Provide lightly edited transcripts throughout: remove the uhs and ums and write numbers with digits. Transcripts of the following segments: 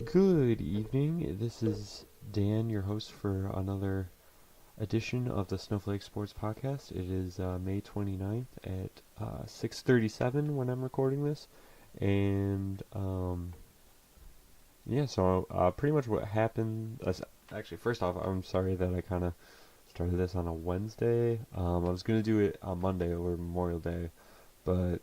Good evening. This is Dan, your host for another edition of the Snowflake Sports Podcast. It is May 29th at 6:37 when I'm recording this. And yeah, so pretty much what happened. Actually, first off, I'm sorry that I kind of started this on a Wednesday. I was going to do it on Monday over Memorial Day, but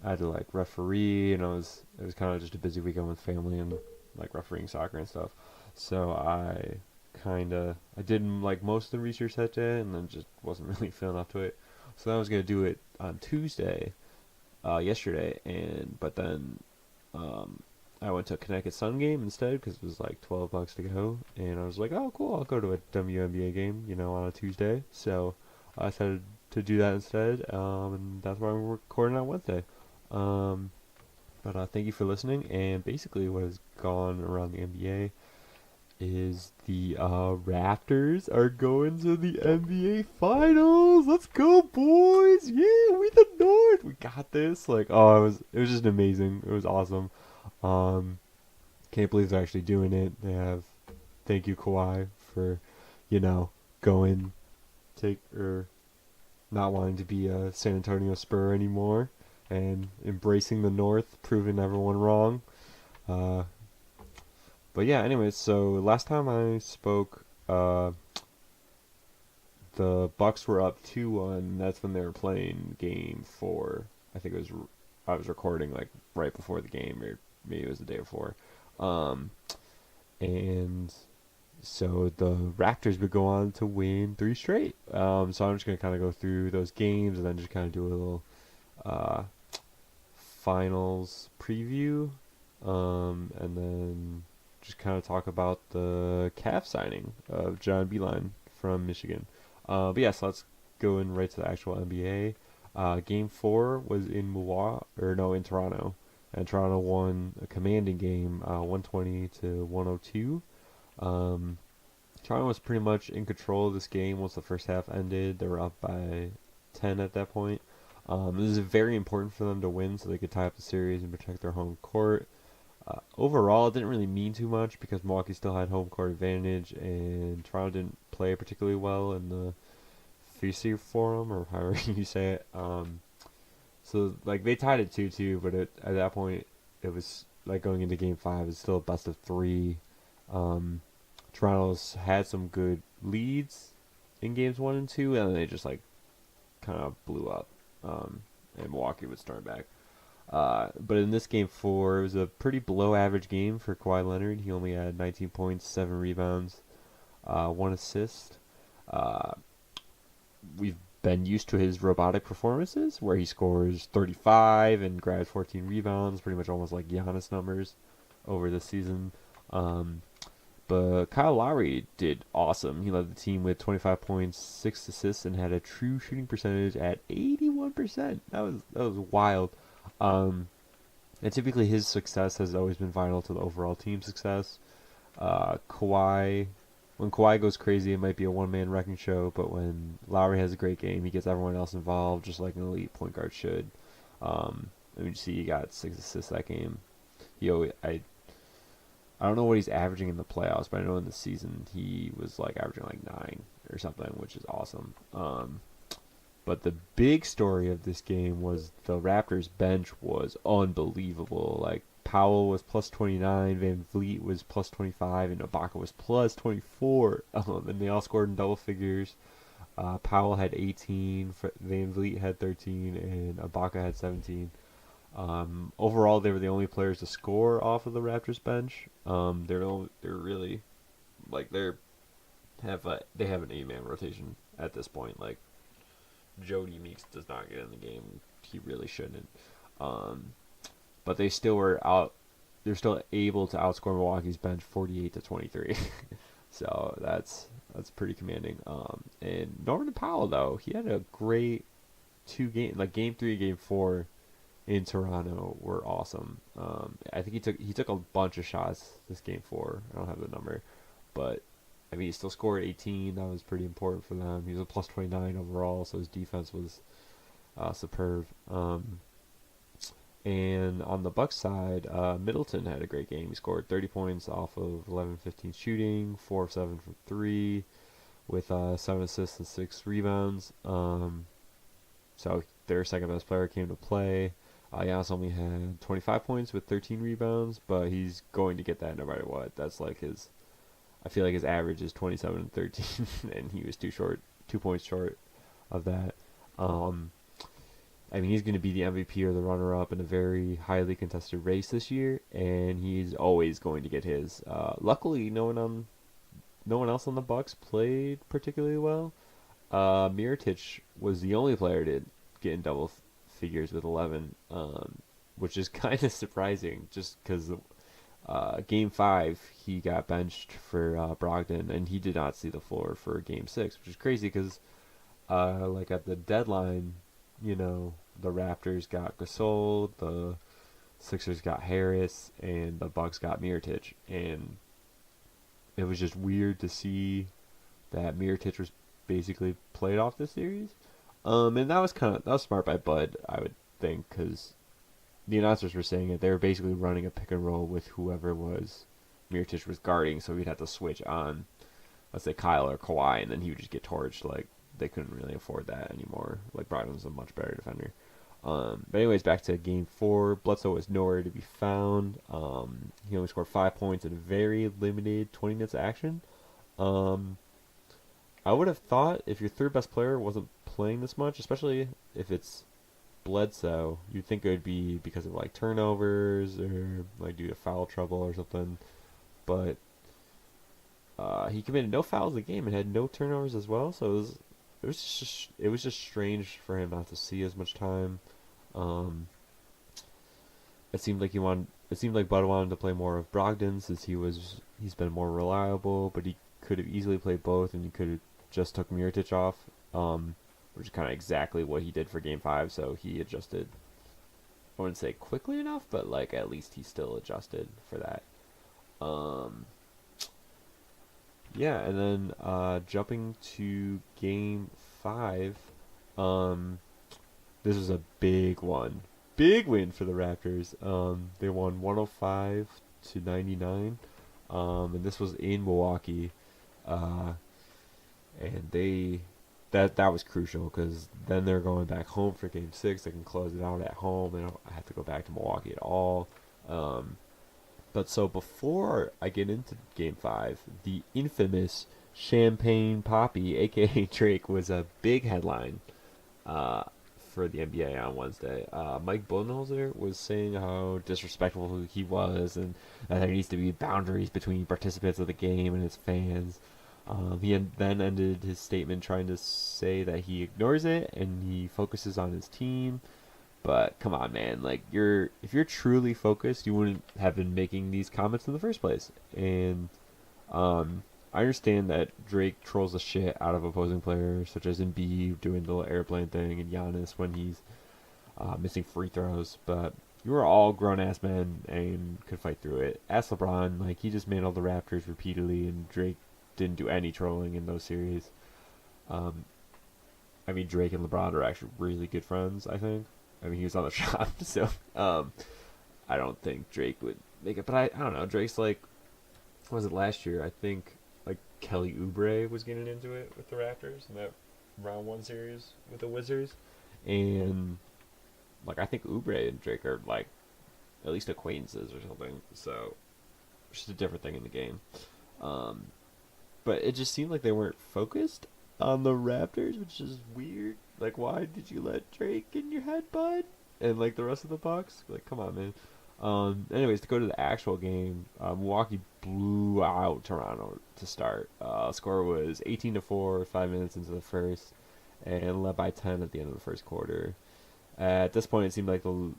I had to like referee, and it was kind of just a busy weekend with family and like refereeing soccer and stuff. So I did like most of the research that day, and then just wasn't really feeling up to it. So then I was gonna do it on Tuesday, yesterday, and but then um, I went to a Connecticut Sun game instead because it was like $12 to go, and I was like, oh cool, I'll go to a WNBA game, on a Tuesday. So I decided to do that instead, and that's why I'm recording on Wednesday. Um, but thank you for listening. And basically, what has gone around the NBA is the Raptors are going to the NBA Finals. Let's go, boys! Yeah, we the North. We got this. Like, oh, it was just amazing. It was awesome. Um, can't believe they're actually doing it. They have thank you Kawhi for, you know, going take or not wanting to be a San Antonio Spur anymore and embracing the North, proving everyone wrong. Uh, but yeah, anyways, so last time I spoke, the Bucks were up 2-1. That's when they were playing Game 4. I think it was. I was recording like right before the game, or maybe it was the day before. Um, and so the Raptors would go on to win three straight. So I'm just gonna kind of go through those games and then just kind of do a little uh, finals preview, and then just kind of talk about the Cavs signing of John Beilein from Michigan. But yeah, so let's go in right to the actual NBA. Game 4 was in Milwaukee, or no, in Toronto, and Toronto won a commanding game, 120 to 102. Um, Toronto was pretty much in control of this game once the first half ended. They were up by 10 at that point. This is very important for them to win so they could tie up the series and protect their home court. Overall, it didn't really mean too much because Milwaukee still had home court advantage, and Toronto didn't play particularly well in the Fusey Forum, or however you say it. So like they tied it 2-2, but at that point it was like going into Game 5. It's still a best of three. Um, Toronto's had some good leads in games 1 and 2, and then they just like kind of blew up, and Milwaukee would start back. But in this game 4, it was a pretty below average game for Kawhi Leonard. He only had 19 points, 7 rebounds, 1 assist. Uh, we've been used to his robotic performances where he scores 35 and grabs 14 rebounds, pretty much almost like Giannis numbers over the season. Um, but Kyle Lowry did awesome. He led the team with 25 points, 6 assists, and had a true shooting percentage at 81%. That was wild. Um, and typically his success has always been vital to the overall team success. Kawhi, when Kawhi goes crazy, it might be a one-man wrecking show, but when Lowry has a great game, he gets everyone else involved, just like an elite point guard should. You see, he got 6 assists that game. He always, I don't know what he's averaging in the playoffs, but I know in the season he was like averaging like 9 or something, which is awesome. But the big story of this game was the Raptors bench was unbelievable. Like Powell was plus 29, Van Vliet was plus 25, and Ibaka was plus 24. And they all scored in double figures. Powell had 18, Van Vliet had 13, and Ibaka had 17. Overall, they were the only players to score off of the Raptors bench. They're really like they have an 8-man rotation at this point. Like Jody Meeks does not get in the game. He really shouldn't. Um, but they still were out. They're still able to outscore Milwaukee's bench 48-23. So that's pretty commanding. And Norman Powell though, he had a great 2 game, like Game 3, Game 4 in Toronto were awesome. I think he took a bunch of shots this Game 4. I don't have the number, but I mean he still scored 18. That was pretty important for them. He was a plus 29 overall, so his defense was superb. And on the Bucks side, Middleton had a great game. He scored 30 points off of 11-15 shooting, 4 of 7 from 3, with 7 assists and 6 rebounds. So their second best player came to play. Giannis only had 25 points with 13 rebounds, but he's going to get that no matter what. That's like his. I feel like his average is 27 and 13, and he was 2 points short of that. Um, I mean, he's going to be the MVP or the runner-up in a very highly contested race this year, and he's always going to get his. Luckily, no one else on the Bucks played particularly well. Mirotic was the only player to get in double figures with 11, which is kind of surprising, just because Game 5 he got benched for Brogdon, and he did not see the floor for Game 6, which is crazy because like at the deadline, the Raptors got Gasol, the Sixers got Harris, and the Bucks got Mirotic, and it was just weird to see that Mirotic was basically played off this series. And that was smart by Bud, I would think, because the announcers were saying it. They were basically running a pick and roll with whoever was Mirotic was guarding, so he'd have to switch on, let's say Kyle or Kawhi, and then he would just get torched. Like they couldn't really afford that anymore. Like Brogdon's a much better defender. But anyways, back to Game 4. Bledsoe was nowhere to be found. He only scored 5 points in a very limited 20 minutes of action. I would have thought if your third best player wasn't playing this much, especially if it's Bledsoe, you'd think it would be because of like turnovers or like due to foul trouble or something. But he committed no fouls in the game and had no turnovers as well. So it was just strange for him not to see as much time. Um, it seemed like Bud wanted to play more of Brogdon since he's been more reliable, but he could have easily played both, and he could have just took Mirotic off, which is kind of exactly what he did for Game 5. So he adjusted. I wouldn't say quickly enough, but like at least he still adjusted for that. Um, yeah, and then jumping to Game 5, um, this was a big one. Big win for the Raptors. They won 105-99. And this was in Milwaukee. Uh, and that was crucial because then they're going back home for Game 6. They can close it out at home. They don't have to go back to Milwaukee at all. But so before I get into Game 5, the infamous Champagne Poppy, aka Drake, was a big headline for the NBA on Wednesday. Mike Budenholzer was saying how disrespectful he was and that there needs to be boundaries between participants of the game and its fans. Then ended his statement trying to say that he ignores it and he focuses on his team. But come on, man! Like if you're truly focused, you wouldn't have been making these comments in the first place. And I understand that Drake trolls the shit out of opposing players, such as Embiid doing the little airplane thing and Giannis when he's missing free throws. But you were all grown ass men and could fight through it. Ask LeBron, like he just mantled the Raptors repeatedly, and Drake didn't do any trolling in those series. I mean, Drake and LeBron are actually really good friends, I think. I mean, he was on the shop, so I don't think Drake would make it. But I don't know. Drake's like, what was it last year? I think like Kelly Oubre was getting into it with the Raptors in that round 1 series with the Wizards, and like I think Oubre and Drake are like at least acquaintances or something. So it's just a different thing in the game. But it just seemed like they weren't focused on the Raptors, which is weird. Like, why did you let Drake in your head, bud? And like the rest of the Bucks, like, come on, man. Anyways, to go to the actual game, Milwaukee blew out Toronto to start. Score was 18-4, 5 minutes into the first, and led by 10 at the end of the first quarter. At this point, it seemed like the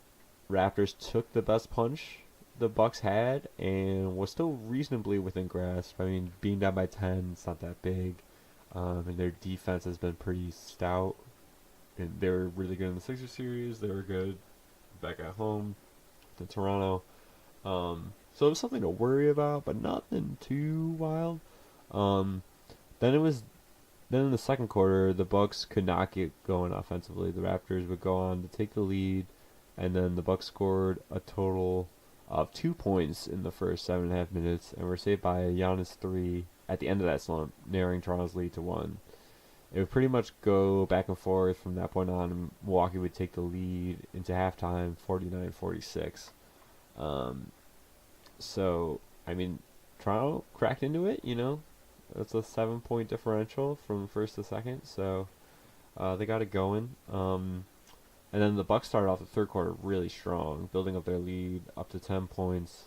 Raptors took the best punch the Bucks had and was still reasonably within grasp. I mean, being down by 10, it's not that big. And their defense has been pretty stout. And they were really good in the Sixers series. They were good back at home to Toronto. So it was something to worry about, but nothing too wild. Then in the second quarter, the Bucks could not get going offensively. The Raptors would go on to take the lead, and then the Bucks scored a total of 2 points in the first 7.5 minutes, and were saved by a Giannis three at the end of that slump, narrowing Toronto's lead to one. It would pretty much go back and forth from that point on, and Milwaukee would take the lead into halftime, 49-46. Um, so, I mean, Toronto cracked into it, you know. It's a 7 point differential from first to second, so they got it going. And then the Bucks started off the third quarter really strong, building up their lead up to 10 points.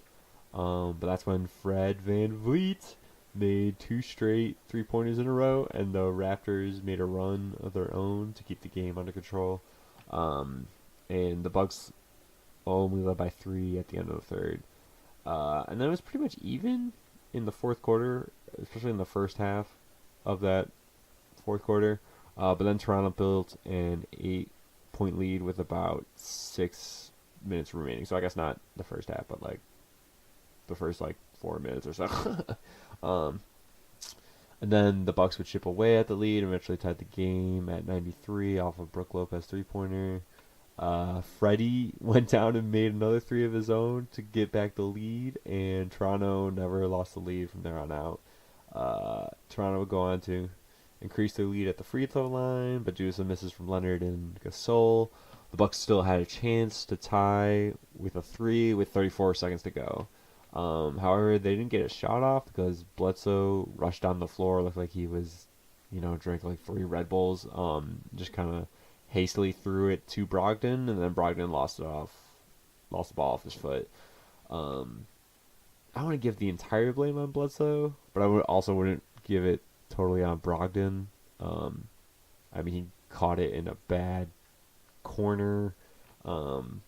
But that's when Fred VanVleet made two straight three-pointers in a row, and the Raptors made a run of their own to keep the game under control. And the Bucks only led by three at the end of the third. And then it was pretty much even in the fourth quarter, especially in the first half of that fourth quarter. But then Toronto built an 8-point lead with about 6 minutes remaining. So I guess not the first half, but like the first like 4 minutes or so. And then the Bucks would chip away at the lead and eventually tied the game at 93 off of Brook Lopez three-pointer. Freddie went down and made another three of his own to get back the lead, and Toronto never lost the lead from there on out. Toronto would go on to increase their lead at the free throw line, but due to some misses from Leonard and Gasol, the Bucks still had a chance to tie with a three with 34 seconds to go. However, they didn't get a shot off because Bledsoe rushed down the floor, looked like he was, drank like 3 Red Bulls. Just kind of hastily threw it to Brogdon, and then Brogdon lost the ball off his foot. I want to give the entire blame on Bledsoe, but I wouldn't give it totally on Brogdon. I mean, he caught it in a bad corner, and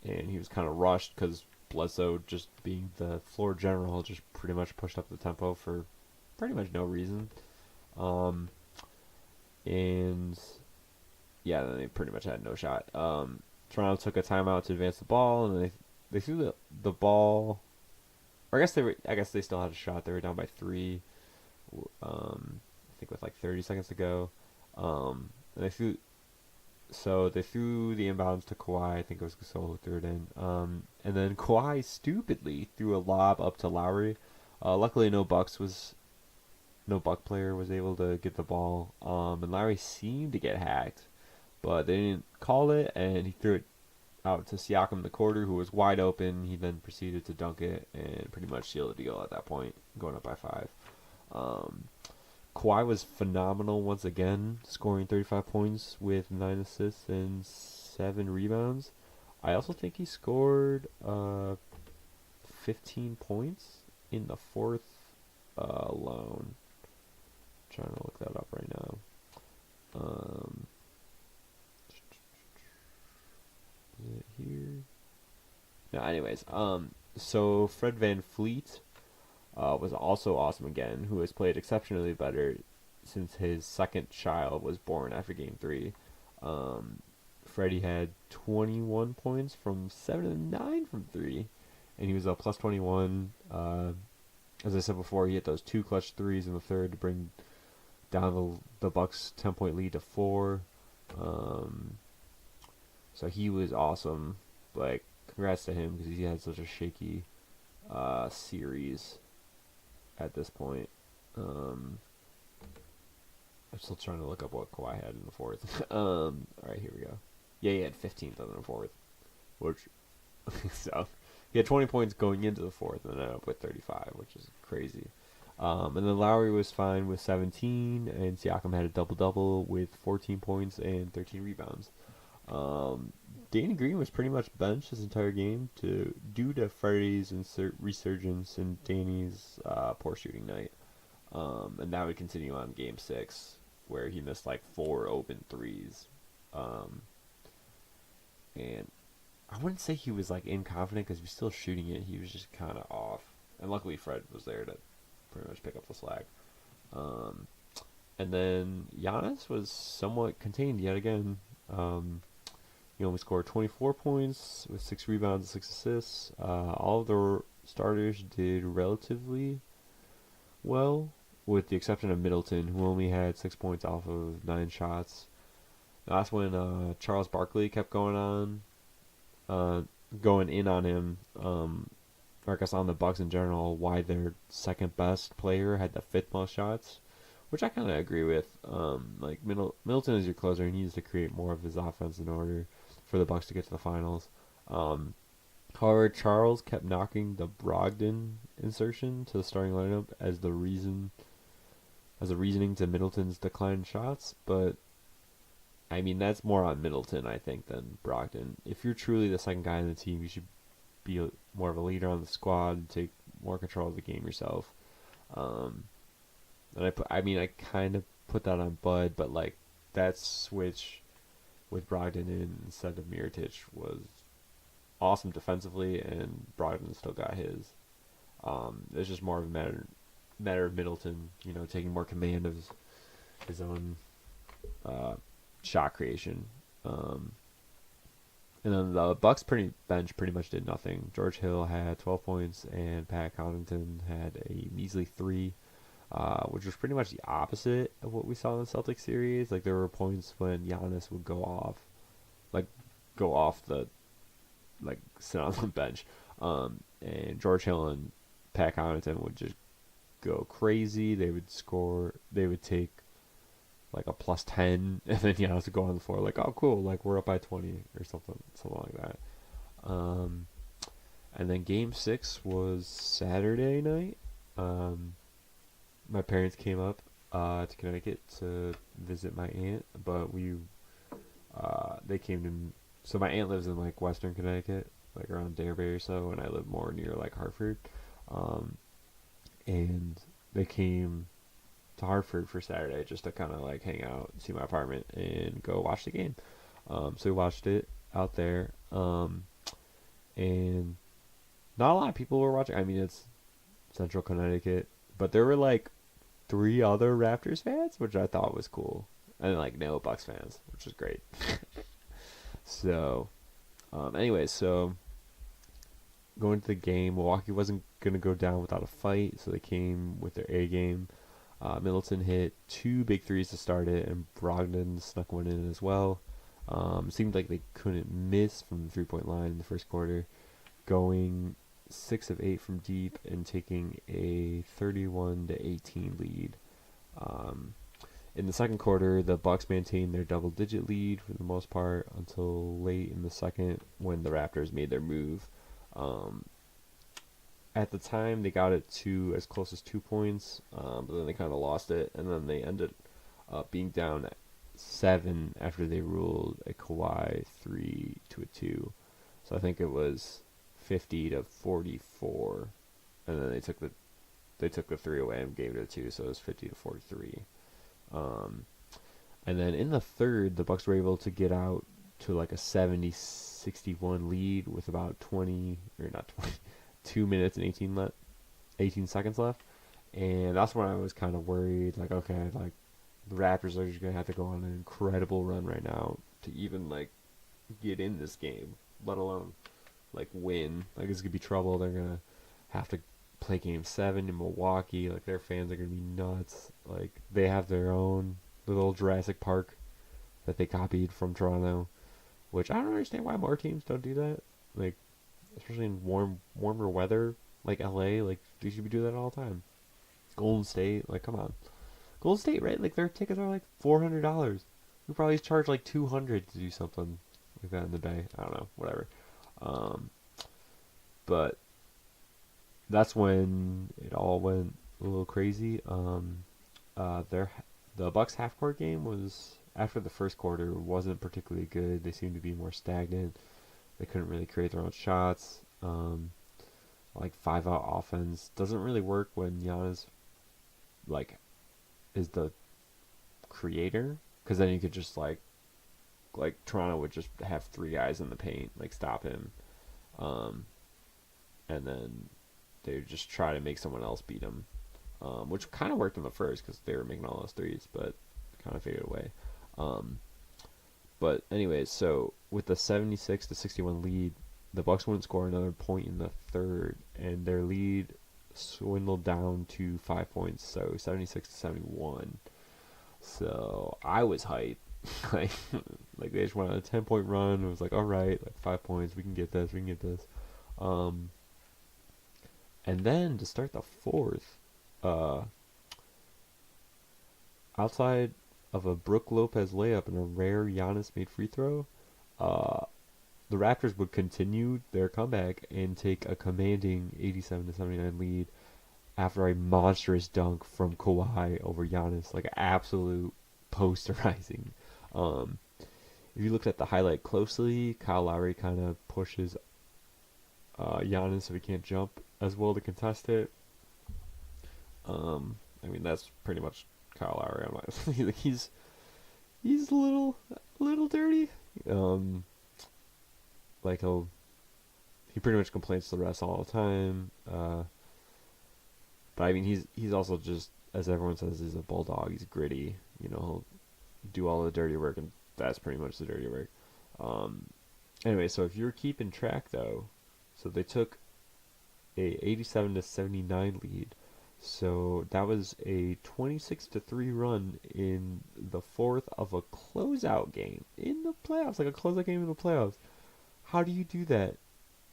he was kind of rushed because Bledsoe, just being the floor general, just pretty much pushed up the tempo for pretty much no reason. And yeah, then they pretty much had no shot. Toronto took a timeout to advance the ball, and they threw the ball. Or I guess they still had a shot. They were down by 3. I think with like 30 seconds to go. And they threw the inbounds to Kawhi. I think it was Gasol who threw it in. And then Kawhi stupidly threw a lob up to Lowry. Luckily, no Buck player was able to get the ball. And Lowry seemed to get hacked, but they didn't call it, and he threw it out to Siakam in the quarter, who was wide open. He then proceeded to dunk it and pretty much seal the deal at that point, going up by 5. Kawhi was phenomenal once again, scoring 35 points with 9 assists and 7 rebounds. I also think he scored 15 points in the fourth alone. I'm trying to look that up right now. Is it here? No, anyways. So Fred VanVleet was also awesome again, who has played exceptionally better since his second child was born after Game 3. Freddie had 21 points from 7 of 9 from 3, and he was a plus 21. As I said before, he hit those 2 clutch threes in the third to bring down the Bucks' 10-point lead to 4. So he was awesome. Like, congrats to him because he had such a shaky series at this point. I'm still trying to look up what Kawhi had in the fourth. Alright, here we go. Yeah, he had 15th in the fourth. Which, so, he had 20 points going into the fourth and then ended up with 35, which is crazy. And then Lowry was fine with 17, and Siakam had a double-double with 14 points and 13 rebounds. Danny Green was pretty much benched his entire game due to Freddie's resurgence and Danny's poor shooting night. And that would continue on Game 6, where he missed like 4 open threes. And I wouldn't say he was like inconfident because he was still shooting it. He was just kind of off. And luckily Fred was there to pretty much pick up the slack. And then Giannis was somewhat contained yet again. He only scored 24 points with 6 rebounds and 6 assists. All of the starters did relatively well, with the exception of Middleton, who only had 6 points off of 9 shots. That's when Charles Barkley kept going on uh, going in on him, or I guess on the Bucks in general, why their second best player had the fifth most shots, which I kind of agree with. Like Middleton is your closer, and he needs to create more of his offense in order for the Bucks to get to the finals. Um, However, Charles kept knocking the Brogdon insertion to the starting lineup as a reasoning to Middleton's decline in shots, but I mean that's more on Middleton, I think, than Brogdon. If you're truly the second guy in the team, you should be more of a leader on the squad and take more control of the game yourself. Um, and I kind of put that on Bud, but like that switch with Brogdon in instead of Mirotic was awesome defensively, and Brogdon still got his. It's just more of a matter of Middleton, taking more command of his own uh, shot creation. And then the Bucks bench pretty much did nothing. George Hill had 12 points, and Pat Connaughton had a measly 3, which was pretty much the opposite of what we saw in the Celtics series. Like there were points when Giannis would like go off the sit on the bench, and George Hill and Pat Connaughton would just go crazy. They would score. They would take like a +10, and then Giannis would go on the floor like, oh cool, like we're up by 20 or something like that. And then Game 6 was Saturday night. My parents came up to Connecticut to visit my aunt, but they came to. So my aunt lives in like Western Connecticut, like around Danbury or so, and I live more near like Hartford. And they came to Hartford for Saturday just to kind of like hang out, see my apartment, and go watch the game. So we watched it out there, and not a lot of people were watching. I mean, it's Central Connecticut, but there were like 3 other Raptors fans, which I thought was cool, and like no Bucks fans, which is great. So, anyways, so going to the game, Milwaukee wasn't going to go down without a fight, so they came with their A game. Middleton hit 2 big threes to start it, and Brogdon snuck one in as well. It seemed like they couldn't miss from the 3-point line in the first quarter, going 6 of 8 from deep and taking a 31-18 lead. In the second quarter, the Bucks maintained their double-digit lead for the most part until late in the second when the Raptors made their move. At the time, they got it to as close as 2 points, but then they kind of lost it, and then they ended up being down 7 after they ruled a Kawhi 3 to a 2. So I think it was 50-44, and then they took the 3 away and gave it a 2, so it was 50-43. And then in the third, the Bucks were able to get out to like a 70-61 lead with about 2 minutes and 18 seconds left. And that's when I was kind of worried, like, okay, like the Raptors are just going to have to go on an incredible run right now to even like get in this game, let alone like win. Like it's going to be trouble. They're going to have to play Game 7 in Milwaukee. Like their fans are going to be nuts. Like they have their own little Jurassic Park that they copied from Toronto, which I don't understand why more teams don't do that. Like especially in warmer weather like LA, like they should be doing that all the time. Golden State, like come on. Golden State, right? Like their tickets are like $400. We probably charge like $200 to do something like that in the Bay. I don't know, whatever. But that's when it all went a little crazy. The Bucks half court game was after the first quarter wasn't particularly good. They seemed to be more stagnant. They couldn't really create their own shots. Like 5-out offense doesn't really work when Giannis like is the creator, because then you could just like Toronto would just have 3 guys in the paint like stop him, and then they would just try to make someone else beat him, which kind of worked in the first because they were making all those threes, but kind of faded away. But anyways, so with the 76-61 lead, the Bucks wouldn't score another point in the third, and their lead swindled down to 5 points, so 76-71. So I was hyped. like like they just went on a 10-point run. It was like, all right, like 5 points, we can get this, we can get this. Um, and then to start the fourth, uh, outside of a Brook Lopez layup and a rare Giannis made free throw, uh, the Raptors would continue their comeback and take a commanding 87-79 lead after a monstrous dunk from Kawhi over Giannis, like absolute posterizing. Um, if you looked at the highlight closely, Kyle Lowry kind of pushes Giannis so he can't jump as well to contest it. I mean that's pretty much Kyle Lowry. Like he's a little dirty. Um, like he pretty much complains to the refs all the time. But I mean he's also just, as everyone says, he's a bulldog. He's gritty. He'll do all the dirty work, and that's pretty much the dirty work. Um, anyway, so if you're keeping track though, so they took a 87-79 lead. So that was a 26-3 run in the fourth of a closeout game in the playoffs, like a closeout game in the playoffs. How do you do that?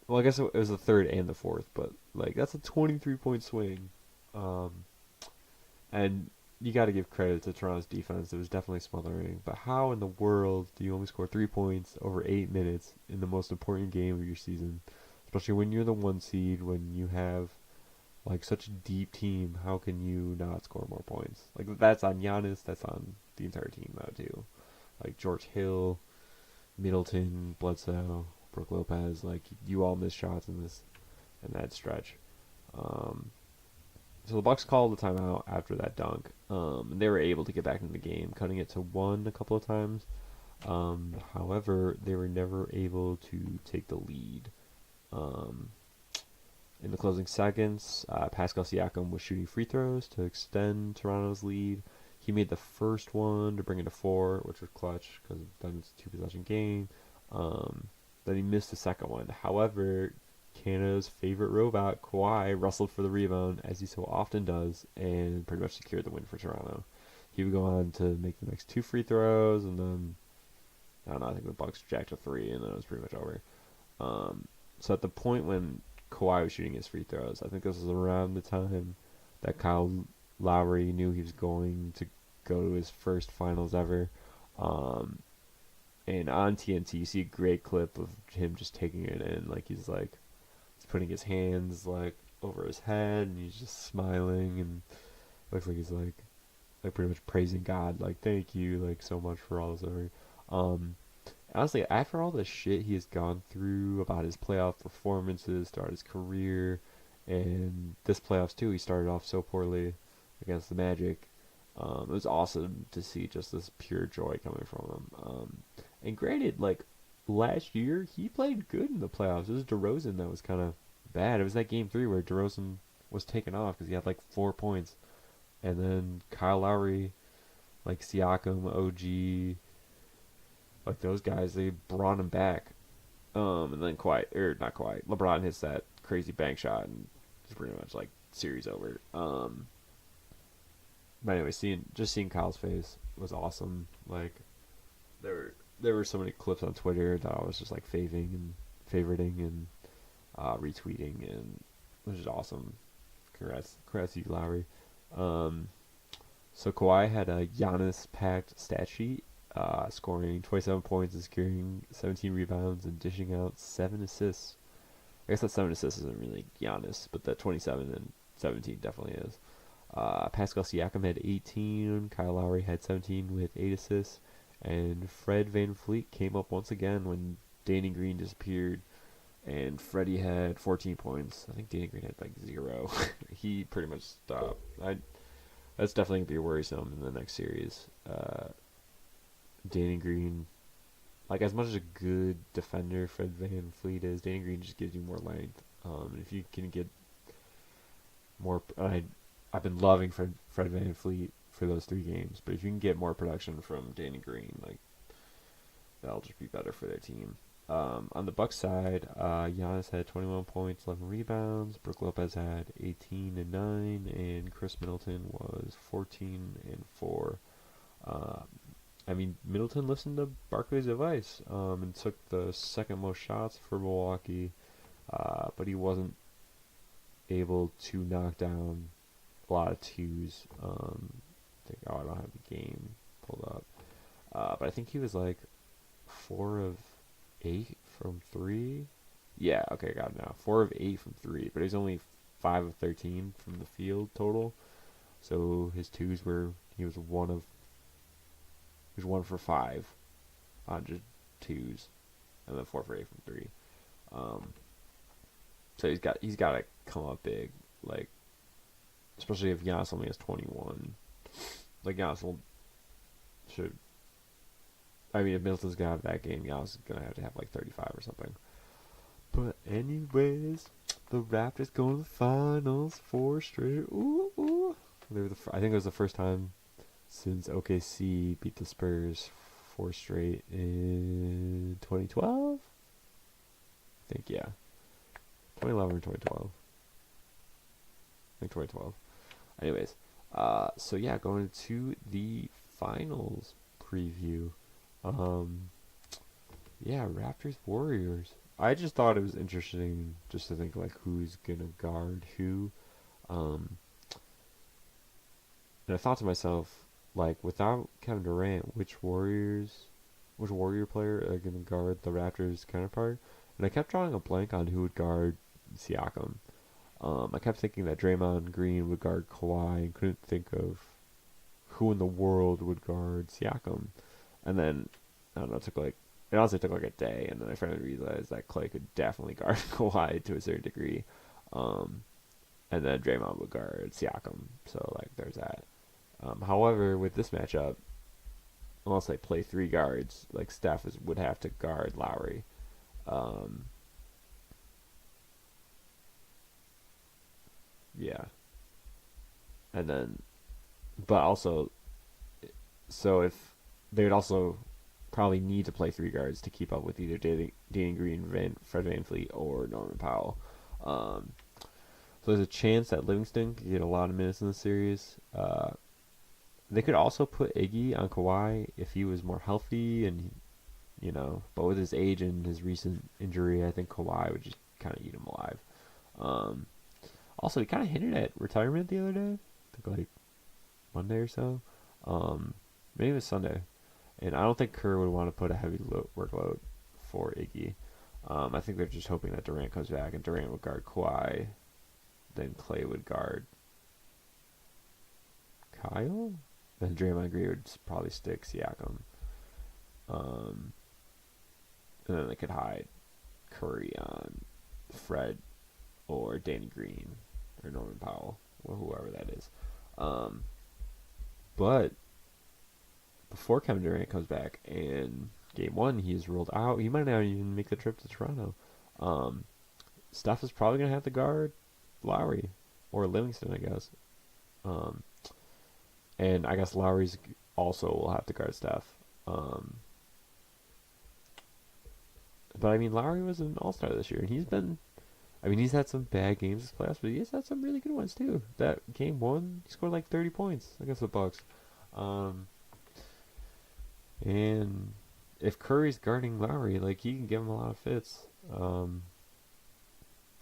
Well, I guess it was the third and the fourth, but like that's a 23-point swing. Um, and you got to give credit to Toronto's defense. It was definitely smothering. But how in the world do you only score 3 points over 8 minutes in the most important game of your season? Especially when you're the one seed, when you have like such a deep team. How can you not score more points? Like that's on Giannis. That's on the entire team though too. Like George Hill, Middleton, Bledsoe, Brook Lopez. Like you all missed shots in that stretch. Um, so the Bucks called the timeout after that dunk. And they were able to get back into the game, cutting it to one a couple of times. However, they were never able to take the lead. Um, in the closing seconds, Pascal Siakam was shooting free throws to extend Toronto's lead. He made the first one to bring it to 4, which was clutch because then it's a 2-possession game. Then he missed the second one. However, Canada's favorite robot, Kawhi, wrestled for the rebound, as he so often does, and pretty much secured the win for Toronto. He would go on to make the next 2 free throws, and then, I don't know, I think the Bucks jacked a 3, and then it was pretty much over. So at the point when Kawhi was shooting his free throws, I think this was around the time that Kyle Lowry knew he was going to go to his first finals ever. And on TNT, you see a great clip of him just taking it in. Like, he's putting his hands, like, over his head, and he's just smiling, and looks like he's, like pretty much praising God, like, thank you, like, so much for all this over. Honestly, after all the shit he has gone through about his playoff performances throughout his career, and this playoffs too, he started off so poorly against the Magic. It was awesome to see just this pure joy coming from him. And granted, like, last year, he played good in the playoffs. It was DeRozan that was kind of bad. It was that game 3 where DeRozan was taken off because he had, like, 4 points. And then Kyle Lowry, like, Siakam, OG, like, those guys, they brought him back. And then not Kawhi, LeBron hits that crazy bank shot, and it's pretty much, like, series over. But anyway, seeing Kyle's face was awesome. Like, there were so many clips on Twitter that I was just like favoriting and retweeting, and it was just awesome. Congrats to you, Lowry. So Kawhi had a Giannis-packed stat sheet, scoring 27 points and securing 17 rebounds and dishing out 7 assists. I guess that 7 assists isn't really Giannis, but that 27 and 17 definitely is. Pascal Siakam had 18, Kyle Lowry had 17 with 8 assists, and Fred VanVleet came up once again when Danny Green disappeared, and Freddie had 14 points. I think Danny Green had like 0. He pretty much stopped. That's definitely going to be worrisome in the next series. Danny Green, like, as much as a good defender Fred VanVleet is, Danny Green just gives you more length. If you can get more... I've been loving Fred VanVleet for those 3 games, but if you can get more production from Danny Green, like, that'll just be better for their team. On the Bucks side, Giannis had 21 points, 11 rebounds. Brook Lopez had 18 and 9, and Chris Middleton was 14 and 4. I mean, Middleton listened to Barkley's advice and took the second most shots for Milwaukee, but he wasn't able to knock down a lot of twos. I don't have the game pulled up, but I think he was like 4 of 8 from three. Yeah, okay, got it now. 4 of 8 from three, but he's only 5 of 13 from the field total. So his twos were he was 1 for 5 on just twos, and then 4 for 8 from three. Um, so he's got to come up big, like especially if Giannis only has 21. Like Giannis should. I mean, if Middleton's gonna have that game, Giannis is gonna have to have like 35 or something. But anyways, the Raptors going to the finals, 4 straight. Ooh, ooh. I think it was the first time since OKC beat the Spurs 4 straight in 2012. I think, yeah, 2011 or 2012. I think 2012. Anyways, so yeah, going to the finals preview. Yeah, Raptors Warriors. I just thought it was interesting just to think like who's gonna guard who. Um, and I thought to myself, like, without Kevin Durant, which Warrior player are gonna guard the Raptors counterpart? And I kept drawing a blank on who would guard Siakam. I kept thinking that Draymond Green would guard Kawhi and couldn't think of who in the world would guard Siakam. And then, I don't know, it honestly took like a day, and then I finally realized that Clay could definitely guard Kawhi to a certain degree. Um, and then Draymond would guard Siakam. So, like, there's that. However, with this matchup, unless they play three guards, like, would have to guard Lowry. Um, yeah. And then, but also, so if they would also probably need to play three guards to keep up with either Danny Green, Fred VanVleet, or Norman Powell. Um, so there's a chance that Livingston could get a lot of minutes in the series. They could also put Iggy on Kawhi if he was more healthy, and but with his age and his recent injury, I think Kawhi would just kind of eat him alive. Um, Also, he kind of hinted at retirement the other day. I think like Monday or so. Maybe it was Sunday. And I don't think Kerr would want to put a heavy workload for Iggy. I think they're just hoping that Durant comes back and Durant would guard Kawhi. Then Clay would guard Kyle. Then Draymond Green would probably stick Siakam. Um, and then they could hide Curry on Fred or Danny Green or Norman Powell or whoever that is. But before Kevin Durant comes back in game one, he is ruled out. He might not even make the trip to Toronto. Steph is probably going to have to guard Lowry or Livingston, I guess. And I guess Lowry's also will have to guard Steph. But I mean, Lowry was an all-star this year, and he's had some bad games this playoffs, but he's had some really good ones too. That game one, he scored like 30 points against the Bucks. And if Curry's guarding Lowry, like he can give him a lot of fits.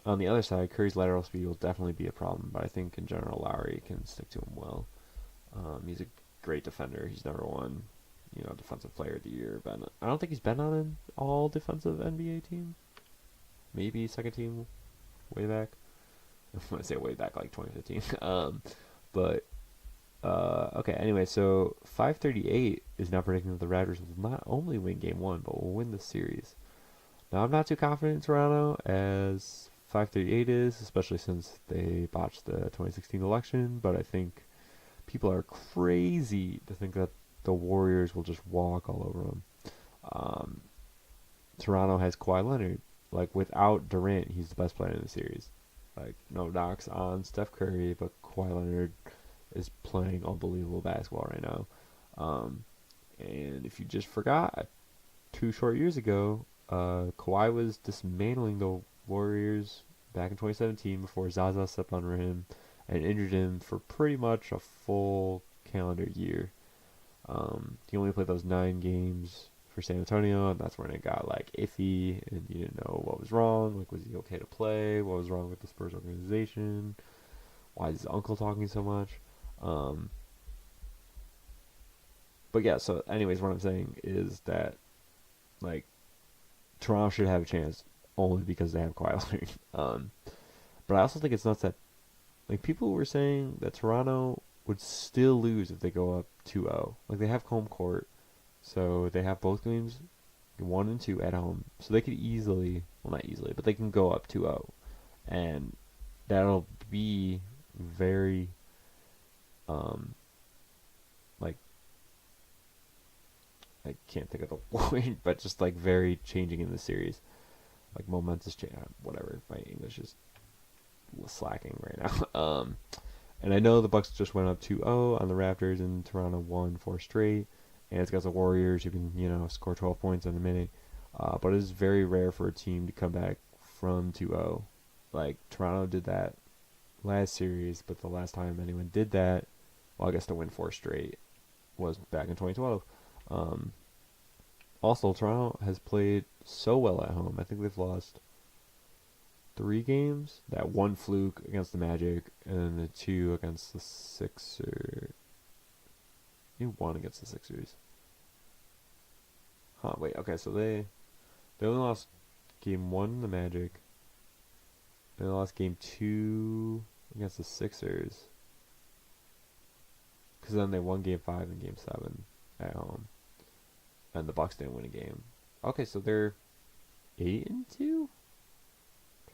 On the other side, Curry's lateral speed will definitely be a problem, but I think in general Lowry can stick to him well. He's a great defender. He's number one, defensive player of the year. But I don't think he's been on an all defensive NBA team. Maybe second team way back. I want to say way back like 2015. But okay. Anyway, so 538 is now predicting that the Raptors will not only win Game 1, but will win the series. Now I'm not too confident in Toronto as 538 is, especially since they botched the 2016 election. But I think people are crazy to think that the Warriors will just walk all over them. Toronto has Kawhi Leonard. Like, without Durant, he's the best player in the series. Like, no knocks on Steph Curry, but Kawhi Leonard is playing unbelievable basketball right now. And if you just forgot, 2 short years ago, Kawhi was dismantling the Warriors back in 2017 before Zaza stepped on him and injured him for pretty much a full calendar year. He only played those 9 games for San Antonio, and that's when it got like iffy, and you didn't know what was wrong. Like, was he okay to play? What was wrong with the Spurs organization? Why is his uncle talking so much? Um, but yeah, so anyways, what I'm saying is that like Toronto should have a chance only because they have Kawhi Leonard. But I also think it's nuts that like people were saying that Toronto would still lose if they go up 2-0. Like they have home court, so they have both games 1 and 2 at home. So they could easily, well not easily, but they can go up 2-0. And that'll be very like I can't think of the word, but just like very changing in the series. Like momentous change, whatever. My English is slacking right now. And I know the Bucks just went up 2-0 on the Raptors, and Toronto won 4 straight. And it's got the Warriors who can, score 12 points in a minute. But it's very rare for a team to come back from 2-0. Like, Toronto did that last series, but the last time anyone did that, well, I guess to win 4 straight, was back in 2012. Also, Toronto has played so well at home. I think they've lost 3 games. That one fluke against the Magic, and then the 2 against the Sixers. You won against the Sixers. Huh, wait, okay, so they only lost game 1 in the Magic. And they lost game 2 against the Sixers. Because then they won game 5 and game 7 at home. And the Bucks didn't win a game. Okay, so they're 8-2?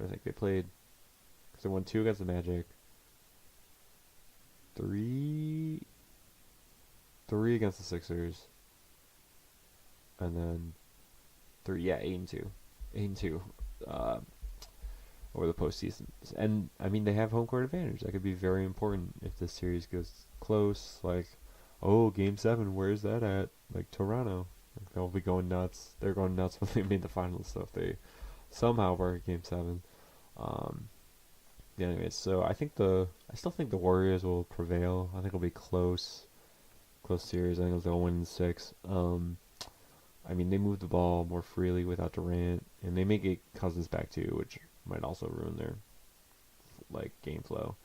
I think they played, because they won 2 against the Magic, 3 against the Sixers, and then 8-2, 8-2, over the postseason. And I mean, they have home court advantage. That could be very important if this series goes close. Like, oh, game 7, where's that at? Like Toronto, like, they'll be going nuts. They're going nuts when they made the finals. So if they somehow work game 7. Yeah, anyways, so I still think the Warriors will prevail. I think it'll be close series. I think they'll win in 6. I mean, they move the ball more freely without Durant, and they may get Cousins back too, which might also ruin their like game flow.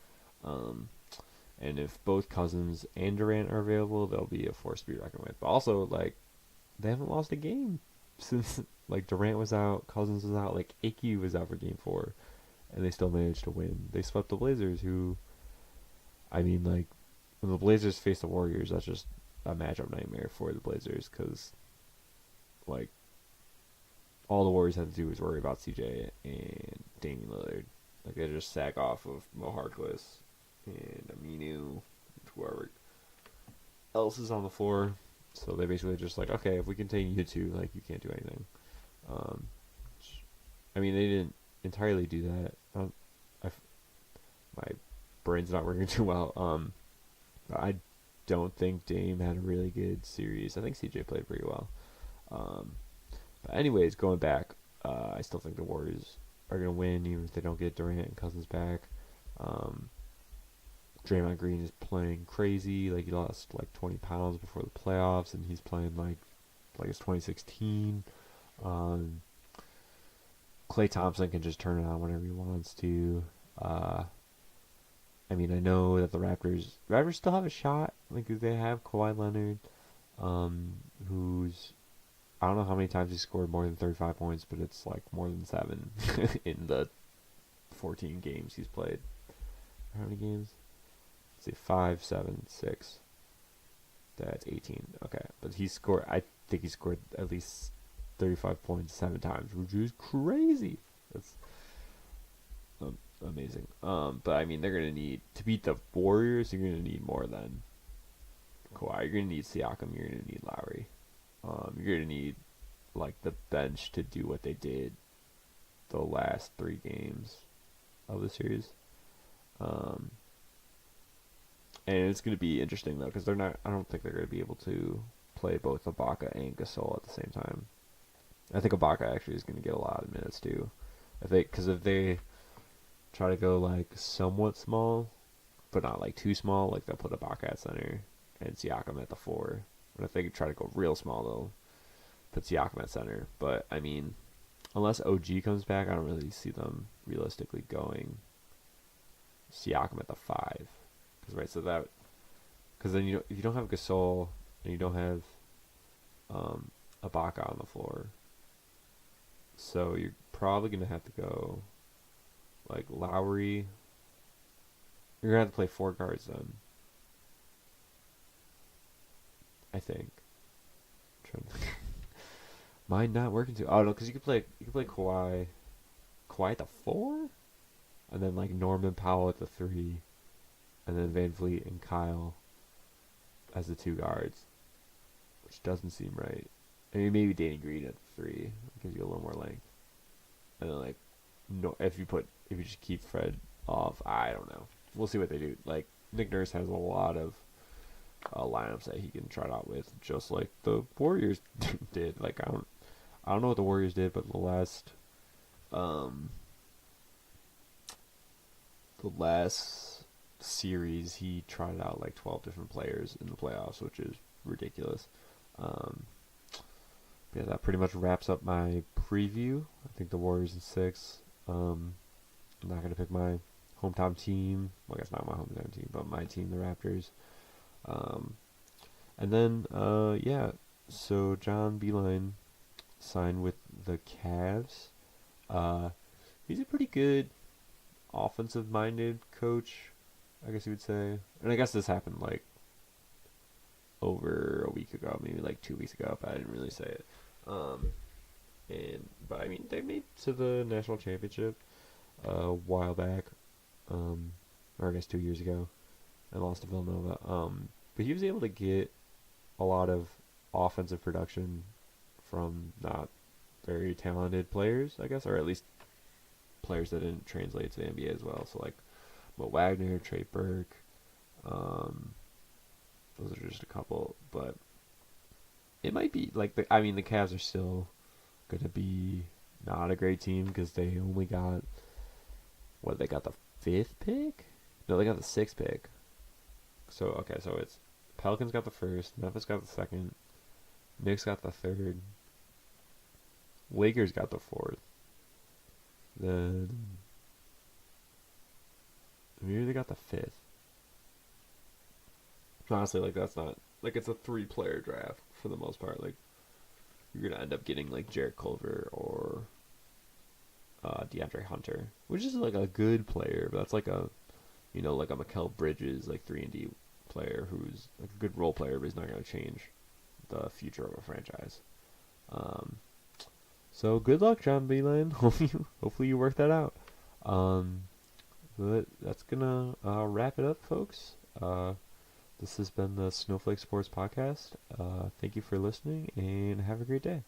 And if both Cousins and Durant are available, they'll be a force to be reckoned with. But also, like, they haven't lost a game since like Durant was out, Cousins was out, like Icky was out for game 4, and they still managed to win. They swept the Blazers, who, I mean, like, when the Blazers face the Warriors, that's just a matchup nightmare for the Blazers, because like all the Warriors have to do is worry about CJ and Damian Lillard. Like, they just sag off of Mo Harkless and Aminu, whoever else is on the floor. So they basically just like, okay, if we contain you two, like, you can't do anything. I mean, they didn't entirely do that. My brain's not working too well. But I don't think Dame had a really good series. I think CJ played pretty well. But anyways, going back, I still think the Warriors are going to win, even if they don't get Durant and Cousins back. Draymond Green is playing crazy. Like, he lost like 20 pounds before the playoffs, and he's playing like it's 2016. Klay Thompson can just turn it on whenever he wants to. I mean, I know that the Raptors still have a shot. Like, they have Kawhi Leonard, who's, I don't know how many times he scored more than 35 points, but it's like more than 7 in the 14 games he's played. How many games? Let's see, 5, 7, 6. That's 18. Okay, but I think he scored at least 35 points 7 times, which is crazy. That's amazing. But I mean, they're gonna need to beat the Warriors. You're gonna need more than Kawhi. You're gonna need Siakam. You're gonna need Lowry. You're gonna need like the bench to do what they did the last 3 games of the series. And it's gonna be interesting though, because I don't think they're gonna be able to play both Ibaka and Gasol at the same time. I think Ibaka actually is gonna get a lot of minutes too. Because if they try to go like somewhat small, but not like too small, like they'll put Ibaka at center and Siakam at the 4, But if they try to go real small, they'll put Siakam at center. But I mean, unless OG comes back, I don't really see them realistically going Siakam at the 5. Because then if you don't have Gasol and you don't have Ibaka on the floor, so you're probably gonna have to go like Lowry. You're gonna have to play 4 guards then. I think. Mine not working too. Oh no, because you could play Kawhi at the 4, and then like Norman Powell at the 3, and then Van Vliet and Kyle as the 2 guards, which doesn't seem right. I mean, maybe Danny Green at the 3 gives you a little more length, and then like no, if you just keep Fred off, I don't know. We'll see what they do. Like Nick Nurse has a lot of lineups that he can try it out with, just like the Warriors did. Like I don't know what the Warriors did, but the last series he tried out like 12 different players in the playoffs, which is ridiculous. Yeah, that pretty much wraps up my preview. I think the Warriors in 6. I'm not gonna pick my hometown team. Well, I guess not my hometown team, but my team, the Raptors. And then yeah, so John Beilein signed with the Cavs. He's a pretty good offensive-minded coach, I guess you would say. And I guess this happened like over a week ago, maybe like 2 weeks ago, but I didn't really say it. But I mean, they made to the national championship a while back, or I guess 2 years ago, and lost to Villanova. But he was able to get a lot of offensive production from not very talented players, I guess, or at least players that didn't translate to the NBA as well. So like Mo Wagner, Trey Burke, those are just a couple. But it might be like the Cavs are still gonna be not a great team because they only got they got the 5th pick? No, they got the 6th pick. So okay, so it's Pelicans got the 1st, Memphis got the 2nd, Knicks got the 3rd, Lakers got the 4th. Then maybe they got the 5th. Honestly, like that's not like it's a 3-player draft for the most part. Like you're gonna end up getting like Jarrett Culver or DeAndre Hunter, which is like a good player, but that's like a like a Mikal Bridges like 3-and-D player who's like a good role player, but he's not gonna change the future of a franchise. So good luck, John Beilein. Hopefully you work that out. But that's gonna wrap it up, folks. This has been the Snowflake Sports Podcast. Thank you for listening, and have a great day.